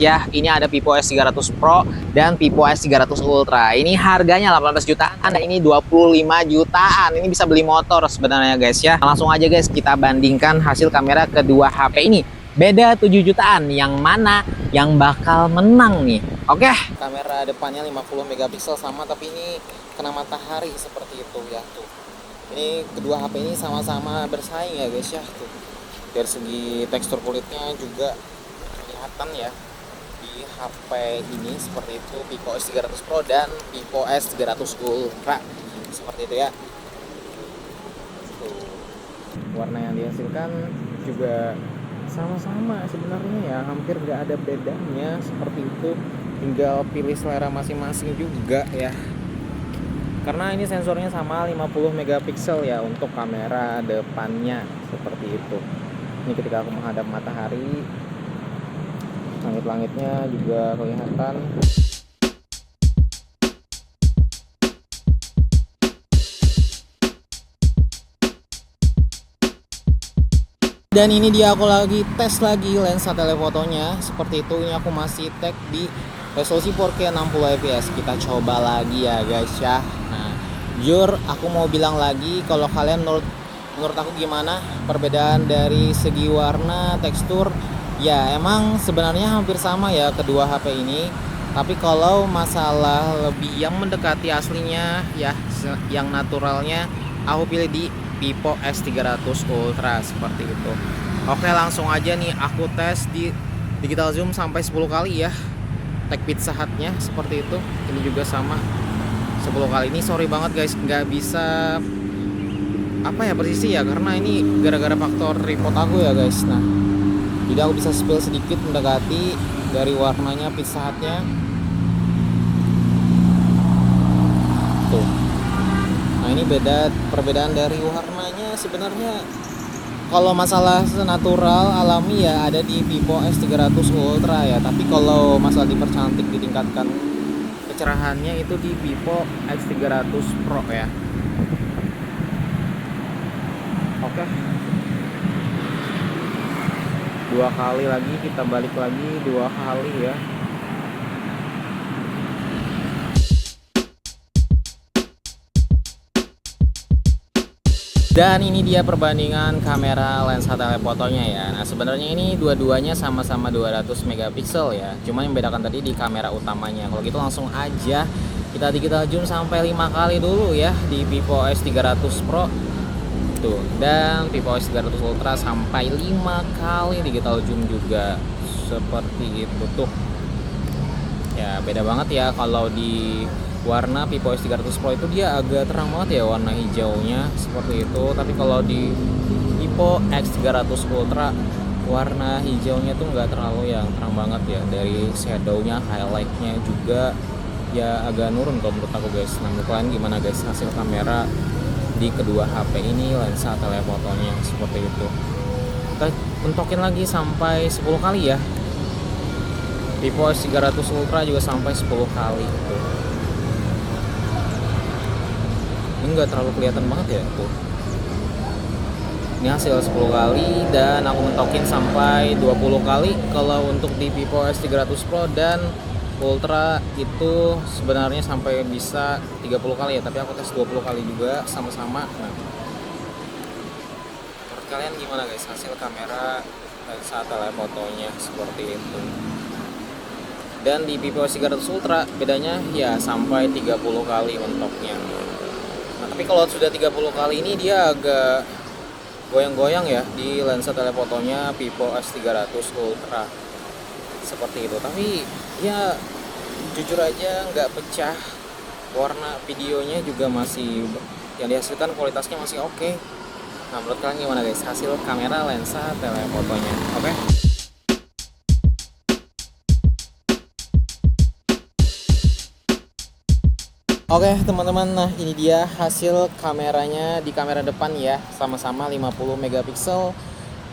Ya, ini ada Vivo S300 Pro dan Vivo S300 Ultra. Ini harganya 18 jutaan dan ini 25 jutaan. Ini bisa beli motor sebenarnya guys ya. Langsung aja guys kita bandingkan hasil kamera kedua HP ini. Beda 7 jutaan, yang mana yang bakal menang nih? Oke. Kamera depannya 50 megapiksel sama, tapi ini kena matahari seperti itu ya tuh. Ini kedua HP ini sama-sama bersaing ya guys ya tuh. Dari segi tekstur kulitnya juga kelihatan ya. Di HP ini seperti itu, Vivo S300 Pro dan Vivo S300 Ultra seperti itu ya. Tuh. Warna yang dihasilkan juga sama-sama sebenarnya ya, hampir nggak ada bedanya seperti itu. Tinggal pilih selera masing-masing juga ya. Karena ini sensornya sama 50 megapiksel ya untuk kamera depannya seperti itu. Ini ketika aku menghadap matahari, langit-langitnya juga kelihatan. Dan ini dia aku lagi tes lagi lensa telefotonya seperti itu. Ini aku masih tag di resolusi 4K 60 fps. Kita coba lagi ya guys ya. Nah, jujur aku mau bilang lagi, kalau kalian menurut aku gimana perbedaan dari segi warna, tekstur, ya emang sebenarnya hampir sama ya kedua HP ini. Tapi kalau masalah lebih yang mendekati aslinya ya, yang naturalnya, aku pilih di Vivo S300 Ultra seperti itu. Oke, langsung aja nih aku tes di digital zoom sampai 10 kali ya. Tag Pizza Hut-nya seperti itu. Ini juga sama 10 kali. Ini sorry banget guys, nggak bisa apa ya presisi ya, karena ini gara-gara faktor remote aku ya guys. Nah, jadi aku bisa spill sedikit mendekati dari warnanya Pizza Hut-nya. Tuh. Nah, ini perbedaan dari warnanya sebenarnya. Kalau masalah natural alami ya ada di Vivo S300 Ultra ya, tapi kalau masalah dipercantik, ditingkatkan kecerahannya itu di Vivo X300 Pro ya. Oke. 2 kali lagi, kita balik lagi 2 kali ya. Dan ini dia perbandingan kamera lensa telefotonya ya. Nah, sebenarnya ini dua-duanya sama-sama 200 megapiksel ya. Cuma yang membedakan tadi di kamera utamanya. Kalau gitu langsung aja kita digital zoom sampai 5 kali dulu ya di Vivo S300 Pro. Tuh, dan Vivo S300 Ultra sampai 5 kali digital zoom juga. Seperti itu tuh. Ya, beda banget ya kalau di warna Vivo S300 Pro itu dia agak terang banget ya warna hijaunya seperti itu. Tapi kalau di Vivo X300 Ultra warna hijaunya tuh nggak terlalu yang terang banget ya. Dari shadownya, highlightnya juga ya agak nurun kalau menurut aku guys. Nah, menurut kalian gimana guys hasil kamera di kedua HP ini, lensa telefotonya seperti itu? Kita pentokin lagi sampai 10 kali ya. Vivo S300 Ultra juga sampai 10 kali tuh. Ini nggak terlalu kelihatan banget ya tuh. Ini hasil 10 kali dan aku mentokin sampai 20 kali kalau untuk di Vivo S300 Pro, dan Ultra itu sebenarnya sampai bisa 30 kali ya, tapi aku tes 20 kali juga sama-sama. Nah, menurut kalian gimana guys hasil kamera lensa telefotonya seperti itu? Dan di Vivo S300 Ultra bedanya ya sampai 30 kali mentoknya. Nah, tapi kalau sudah 30 kali ini dia agak goyang-goyang ya di lensa telefotonya Vivo S300 Ultra seperti itu. Tapi ya jujur aja nggak pecah, warna videonya juga masih yang dihasilkan kualitasnya masih oke. Nah, menurut kalian gimana guys hasil kamera lensa telefotonya? Oke. Oke teman-teman, nah ini dia hasil kameranya di kamera depan ya, sama-sama 50 megapiksel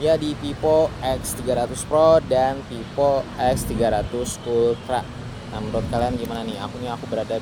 ya di Vivo X300 Pro dan Vivo X300 Ultra. Nah, menurut kalian gimana nih? Aku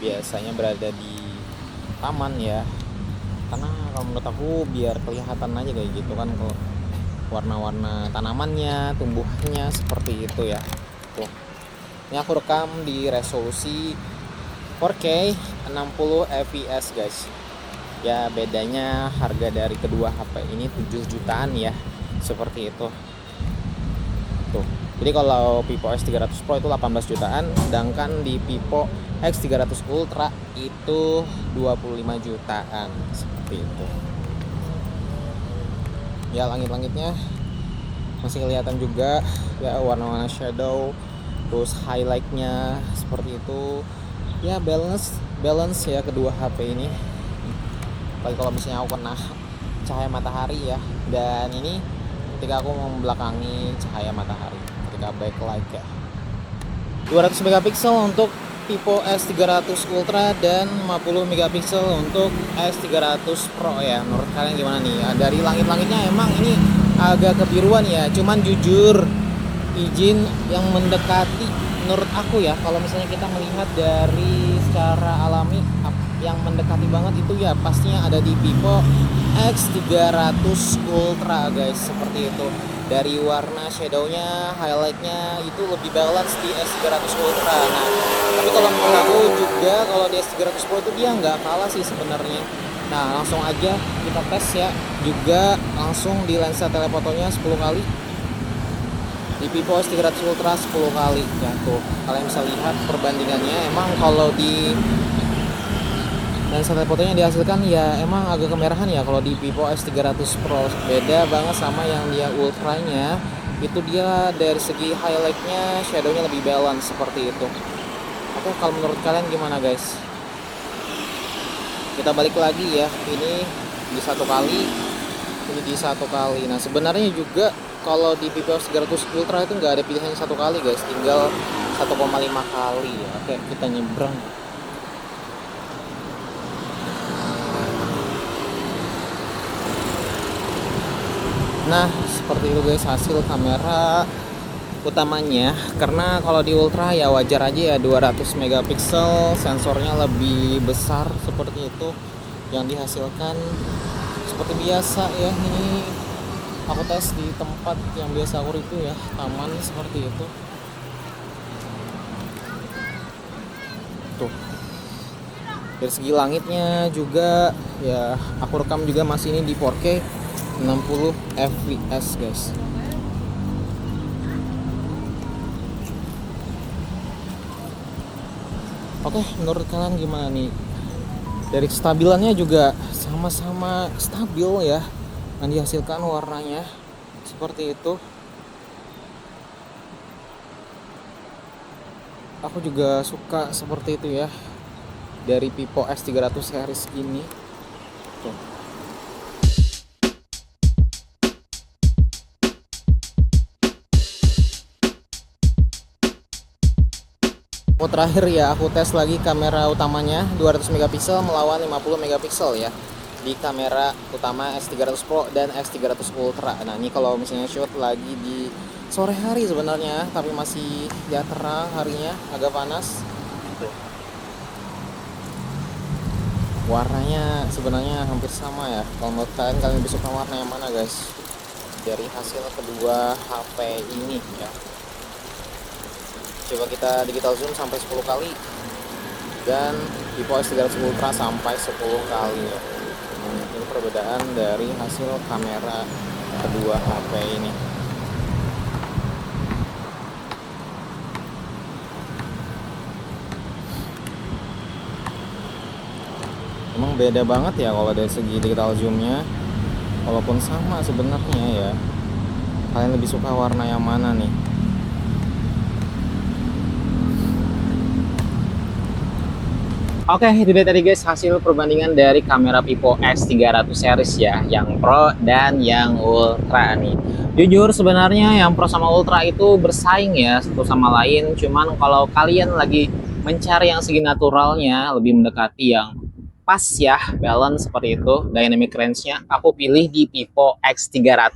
biasanya berada di taman ya, karena kalau menurut aku biar kelihatan aja kayak gitu kan, kalau warna-warna tanamannya, tumbuhannya seperti itu ya. Tuh. Ini aku rekam di resolusi 4K 60 fps guys. Ya bedanya harga dari kedua HP ini 7 jutaan ya, seperti itu tuh. Jadi kalau Vivo X300 Pro itu 18 jutaan, sedangkan di Vivo X300 Ultra itu 25 jutaan, seperti itu ya. Langit-langitnya masih kelihatan juga ya, warna-warna shadow, terus highlightnya seperti itu ya. Balance ya kedua HP ini. Apalagi kalau misalnya aku kena cahaya matahari ya, dan ini ketika aku membelakangi cahaya matahari ketika backlight ya. 200 megapiksel untuk Vivo S300 Ultra dan 50 megapiksel untuk S300 Pro ya. Menurut kalian gimana nih? Ya, dari langit-langitnya emang ini agak kebiruan ya, cuman jujur izin yang mendekati menurut aku ya, kalau misalnya kita melihat dari secara alami yang mendekati banget itu ya pastinya ada di Vivo X300 Ultra guys, seperti itu. Dari warna shadownya, highlightnya itu lebih balance di S300 Ultra. Nah, tapi kalau menurut aku juga kalau di S300 Pro itu dia nggak kalah sih sebenarnya. Nah, langsung aja kita tes ya, juga langsung di lensa telefotonya 10 kali. Di Vivo S300 Ultra 10 kali ya tuh. Kalian bisa lihat perbandingannya. Emang kalau di lensa telefotonya dihasilkan ya emang agak kemerahan ya kalau di Vivo S300 Pro. Beda banget sama yang dia Ultranya. Itu dia dari segi highlightnya, shadownya lebih balance seperti itu. Oke, kalau menurut kalian gimana guys? Kita balik lagi ya, ini di 1 kali, ini di 1 kali. Nah sebenarnya juga kalau di Vivo S300 Ultra itu nggak ada pilihan 1 kali guys, tinggal 1,5 kali ya. Oke, kita nyebrang. Nah seperti itu guys hasil kamera utamanya. Karena kalau di Ultra ya wajar aja ya, 200 megapiksel, sensornya lebih besar seperti itu yang dihasilkan. Seperti biasa ya, ini aku tes di tempat yang biasa aku review ya, taman seperti itu tuh. Dari segi langitnya juga ya, aku rekam juga masih ini di 4K 60 fps guys. Oke, menurut kalian gimana nih? Dari kestabilannya juga sama-sama stabil ya, yang dihasilkan warnanya seperti itu. Aku juga suka seperti itu ya dari Vivo S300 series ini tuh. Terakhir ya aku tes lagi kamera utamanya 200 megapiksel melawan 50 megapiksel ya di kamera utama S300 Pro dan S300 Ultra. Nah ini kalau misalnya shoot lagi di sore hari sebenarnya, tapi masih ya terang harinya, agak panas. Warnanya sebenarnya hampir sama ya. Kalau menurut kalian, kalian lebih suka warna yang mana guys dari hasil kedua HP ini ya? Coba kita digital zoom sampai 10 kali dan Vivo S300 Ultra sampai 10 kali ya. Ini perbedaan dari hasil kamera kedua HP ini. Emang beda banget ya kalau dari segi digital zoomnya, walaupun sama sebenarnya ya. Kalian lebih suka warna yang mana nih? Oke, itu dia tadi guys hasil perbandingan dari kamera Vivo X300 series ya, yang Pro dan yang Ultra nih. Jujur sebenarnya yang Pro sama Ultra itu bersaing ya satu sama lain, cuman kalau kalian lagi mencari yang segi naturalnya, lebih mendekati yang pas ya, balance seperti itu, dynamic range-nya, aku pilih di Vivo X300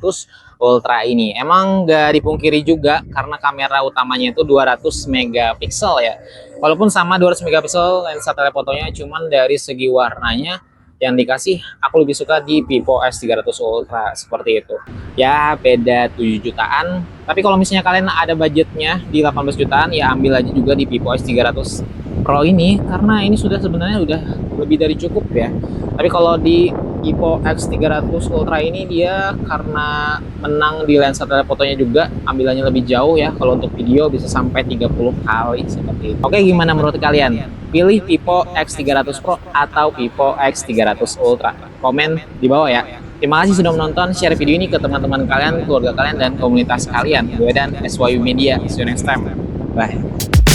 Ultra ini. Emang nggak dipungkiri juga karena kamera utamanya itu 200 megapiksel ya. Walaupun sama 200 megapiksel lensa telefotonya, cuman dari segi warnanya yang dikasih aku lebih suka di Vivo S300 Ultra seperti itu. Ya beda 7 jutaan. Tapi kalau misalnya kalian ada budgetnya di 18 jutaan, ya ambil aja juga di Vivo S300 Pro ini karena ini sudah sebenarnya udah lebih dari cukup ya. Tapi kalau di Vivo X300 Ultra ini dia karena menang di lensa telefotonya juga, ambilannya lebih jauh ya. Kalau untuk video bisa sampai 30 kali seperti itu. Oke, gimana menurut kalian? Pilih Vivo X300 Pro atau Vivo X300 Ultra? Komen di bawah ya. Terima kasih sudah menonton, share video ini ke teman-teman kalian, keluarga kalian, dan komunitas kalian. Gue dan SYU Media. See you next time. Bye.